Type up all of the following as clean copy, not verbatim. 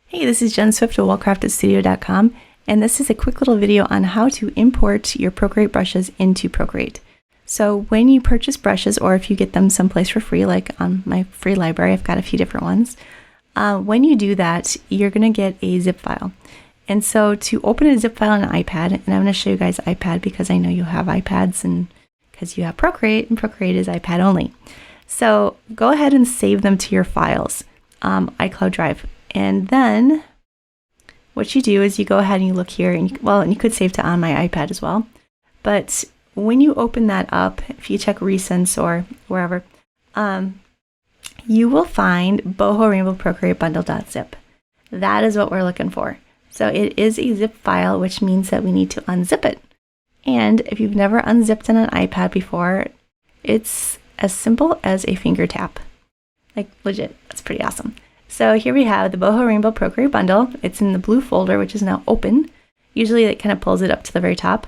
Hey, this is Jen Swift of wellcraftedstudio.com, and this is a quick little video on how to import your Procreate brushes into Procreate. So when you purchase brushes, or if you get them someplace for free, like on my free library, I've got a few different ones. When you do that, you're going to get a zip file. And so to open a zip file on an iPad, and I'm going to show you guys iPad because I know you have iPads and because you have Procreate, and Procreate is iPad only. So go ahead and save them to your files, iCloud Drive. And then what you do is you go ahead and you look here, and you could save to on my iPad as well. But when you open that up, if you check recents or wherever, you will find Boho Rainbow Procreate Bundle.zip. That is what we're looking for. So it is a zip file, which means that we need to unzip it. And if you've never unzipped on an iPad before, it's as simple as a finger tap. Like legit, that's pretty awesome. So here we have the Boho Rainbow Procreate Bundle. It's in the blue folder, which is now open. Usually it kind of pulls it up to the very top.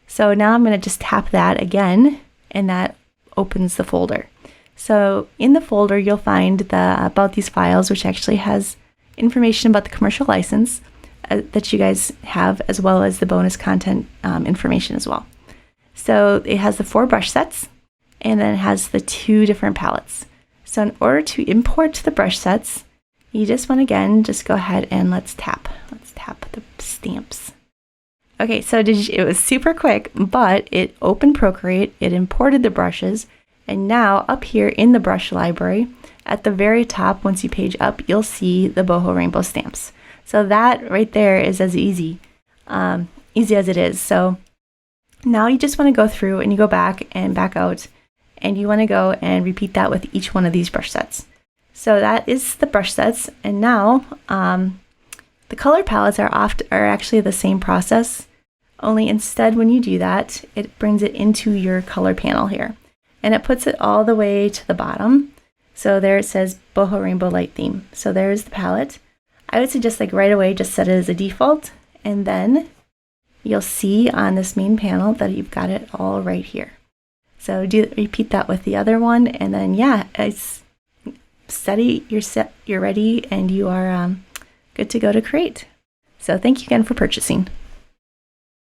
So now I'm going to just tap that again, and that opens the folder. So in the folder, you'll find the About These Files, which actually has information about the commercial license that you guys have, as well as the bonus content information as well. So it has the 4 brush sets, and then it has the 2 different palettes. So in order to import the brush sets, you just want to, again, just go ahead and let's tap the stamps. Okay, so it was super quick, but it opened Procreate, it imported the brushes, and now up here in the brush library, at the very top, once you page up, you'll see the Boho Rainbow stamps. So that right there is as easy as it is. So now you just want to go through and you go back and back out, and you want to go and repeat that with each one of these brush sets. So that is the brush sets, and now the color palettes are actually the same process, only instead when you do that, it brings it into your color panel here, and it puts it all the way to the bottom. So there it says Boho Rainbow Light Theme. So there's the palette. I would suggest like right away just set it as a default, and then you'll see on this main panel that you've got it all right here. So repeat that with the other one, and then yeah, it's steady, you're ready, and you are good to go to create. So thank you again for purchasing.